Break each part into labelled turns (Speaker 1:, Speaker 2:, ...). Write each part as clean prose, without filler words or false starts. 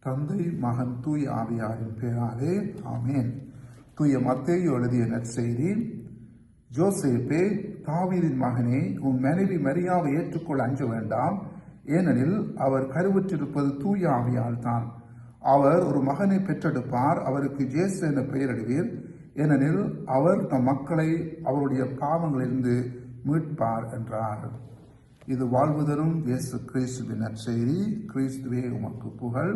Speaker 1: தந்தை, மகன், தூய் ஆவியாரின் பெயராலே ஆமேன். தூய மத்தேயு எழுதிய நற்செய்தி. ஜோசேப்பே, தாவீதின் மகனே, உன் மனைவி மரியாவை ஏற்றுக்கொள்ள அஞ்ச வேண்டாம். ஏனெனில் அவர் கருவுற்றிருப்பது தூய ஆவியால் தான். அவர் ஒரு மகனை பெற்றெடுப்பார். அவருக்கு ஜேசு என பெயரிடுவீர். ஏனெனில் அவர் தம் மக்களை அவருடைய பாவங்களிலிருந்து மீட்பார் என்றார். இது வாழ்வுதரும் இயேசு கிறிஸ்துவின் நற்செய்தி. கிறிஸ்துவே உமக்கு புகழ்.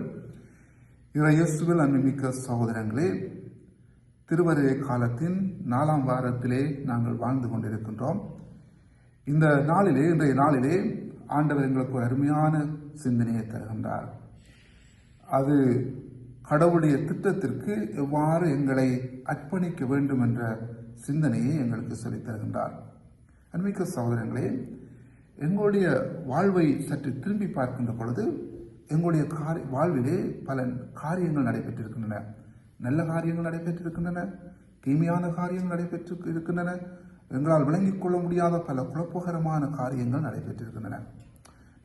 Speaker 1: இயேசுவில் அன்புமிக்க சகோதரங்களே, திருவருகை காலத்தின் 4ஆம் வாரத்திலே நாங்கள் வாழ்ந்து கொண்டிருக்கின்றோம். இன்றைய நாளிலே ஆண்டவர் எங்களுக்கு ஒரு அருமையான சிந்தனையை தருகின்றார். அது கடவுளுடைய திட்டத்திற்கு எவ்வாறு எங்களை அர்ப்பணிக்க வேண்டும் என்ற சிந்தனையை எங்களுக்கு சொல்லித் தருகின்றார். அன்புமிக்க சகோதரங்களே, எங்களுடைய வாழ்வை சற்று திரும்பி பார்க்கின்ற பொழுது எங்களுடைய வாழ்விலே பல காரியங்கள் நடைபெற்றிருக்கின்றன. நல்ல காரியங்கள் நடைபெற்றிருக்கின்றன, தீமையான காரியங்கள் நடைபெற்றிருக்கின்றன, எங்களால் விளங்கிக் கொள்ள முடியாத பல குழப்பகரமான காரியங்கள் நடைபெற்றிருக்கின்றன.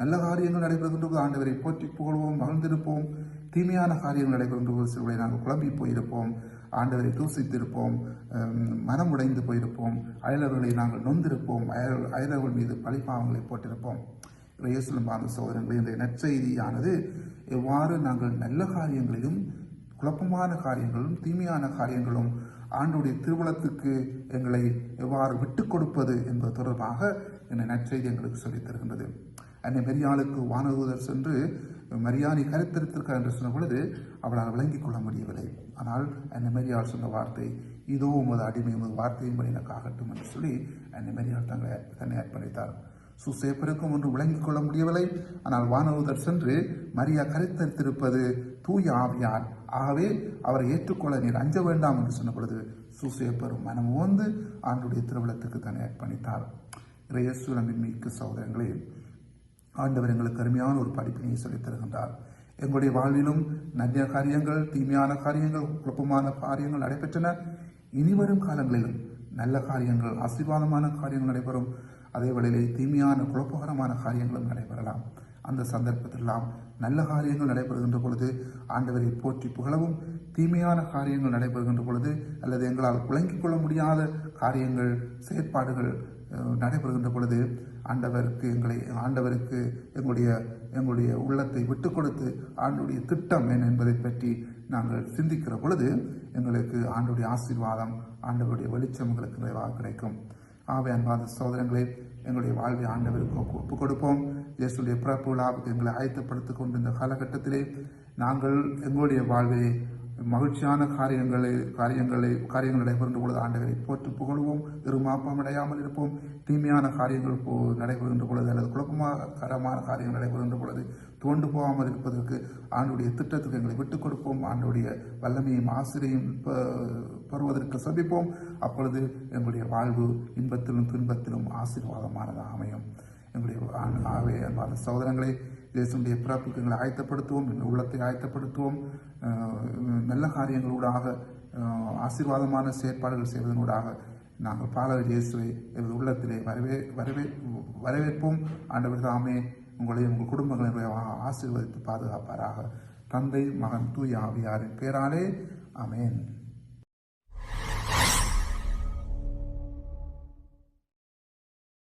Speaker 1: நல்ல காரியங்கள் நடைபெறுகின்ற ஆண்டவரை போற்றி புகழ்வோம், மகிழ்ந்திருப்போம். தீமையான காரியங்கள் நடைபெறுகின்ற சிலரை நாங்கள் குழம்பி போயிருப்போம், ஆண்டவரை தூசித்திருப்போம், மனம் உடைந்து போயிருப்போம், அயலவர்களை நாங்கள் நொந்திருப்போம், அயலவர்கள் மீது பழிப்பாவங்களை போட்டிருப்போம். இயேசுவின் சகோதரங்களே, இந்த நற்செய்தியானது எவ்வாறு நாங்கள் நல்ல காரியங்களிலும் குழப்பமான காரியங்களும் தீமையான காரியங்களும் ஆண்டவருடைய திருவுளத்துக்கு எங்களை எவ்வாறு விட்டுக் கொடுப்பது என்பது தொடர்பாக இந்த நற்செய்தி எங்களுக்கு சொல்லித் தருகின்றது. அன்னை மரியாளுக்கு வானதூதர் சென்று மரியாதை கருத்தரித்திருக்கார் என்று சொன்ன பொழுது அவளால் விளங்கிக் கொள்ள முடியவில்லை. ஆனால் அன்னை மரியாள் சொன்ன வார்த்தை, இதோ உமது அடிமை உமது வார்த்தையின்படி எனக்கு ஆகட்டும் என்று சொல்லி அன்னை மரியாள் தன்னை அர்ப்பணித்தார். சூசேப்பருக்கும் ஒன்று விளங்கிக் கொள்ள முடியவில்லை. ஆனால் வானதூதர் சென்று மரியா கருத்தரித்திருப்பது தூய ஆவியார், ஆகவே அவரை ஏற்றுக்கொள்ள நீர் அஞ்ச வேண்டாம் என்று சொன்ன பொழுது சூசேப்பரும் மனம் உவந்து ஆண்டுடைய திருவிழத்துக்கு தன்னை அர்ப்பணித்தார். இயேசுவின் மிக்க சகோதரங்களே, ஆண்டவர் எங்களுக்கு அருமையான ஒரு படிப்பினை சொல்லித் தருகின்றார். எங்களுடைய வாழ்விலும் நல்ல காரியங்கள், தீமையான காரியங்கள், குழப்பமான காரியங்கள் நடைபெற்றன. இனிவரும் காலங்களிலும் நல்ல காரியங்கள், ஆசீர்வாதமான காரியங்கள் நடைபெறும். அதே வேளையிலே தீமையான குழப்பகரமான காரியங்களும் நடைபெறலாம். அந்த சந்தர்ப்பத்திலெல்லாம் நல்ல காரியங்கள் நடைபெறுகின்ற பொழுது ஆண்டவரை போற்றி புகழவும், தீமையான காரியங்கள் நடைபெறுகின்ற பொழுது அல்லது எங்களால் விளங்கிக் கொள்ள முடியாத காரியங்கள், செயற்பாடுகள் நடைபெறுகின்ற பொழுது ஆண்டவருக்கு எங்களுடைய உள்ளத்தை விட்டு கொடுத்து ஆண்டுடைய திட்டம் என்ன என்பதை பற்றி நாங்கள் சிந்திக்கிற பொழுது எங்களுக்கு ஆண்டுடைய ஆசீர்வாதம், ஆண்டவருடைய வெளிச்சம் எங்களுக்கு நிறைவாக கிடைக்கும். ஆகவே அன்பான சகோதரங்களே, எங்களுடைய வாழ்வை ஆண்டவருக்கு ஒப்புக் கொடுப்போம். இயேசுடைய பிறப்பு விழாவுக்கு எங்களை ஆயத்தப்படுத்திக் கொண்டிருந்த காலகட்டத்திலே நாங்கள் எங்களுடைய வாழ்விலே மகிழ்ச்சியான காரியங்கள் நடைபெறுகின்ற பொழுது ஆண்டவரை போற்று புகழ்வோம், இருமாப்பம் அடையாமல் இருப்போம். தீமையான காரியங்கள் நடைபெறுகின்ற பொழுது அல்லது குழப்பமான காரியங்கள் நடைபெறுகின்ற பொழுது தோண்டு போகாமல் இருப்பதற்கு ஆண்டுடைய திட்டத்துக்கு எங்களை விட்டுக் கொடுப்போம். ஆண்டுடைய வல்லமையும் ஆசிரியும் பெறுவதற்கு சபிப்போம். அப்பொழுது எங்களுடைய வாழ்வு இன்பத்திலும் துன்பத்திலும் ஆசீர்வாதமானதாக அமையும். எங்களுடைய ஆகவே அன்பான சகோதரங்களை, இயேசுடைய பிறப்புக்கு எங்களை ஆயத்தப்படுத்துவோம், எங்கள் உள்ளத்தை ஆயத்தப்படுத்துவோம். நல்ல காரியங்களூடாக, ஆசீர்வாதமான செயற்பாடுகள் செய்வதனூடாக நாங்கள் பாலகர் இயேசுவை எங்கள் உள்ளத்திலே வரவேற்போம். ஆண்டவர் தாமே உங்களையும் உங்கள் குடும்பங்களை ஆசீர்வதித்து பாதுகாப்பாராக. தந்தை, மகன், தூய ஆவியாரின் பேராலே ஆமென்.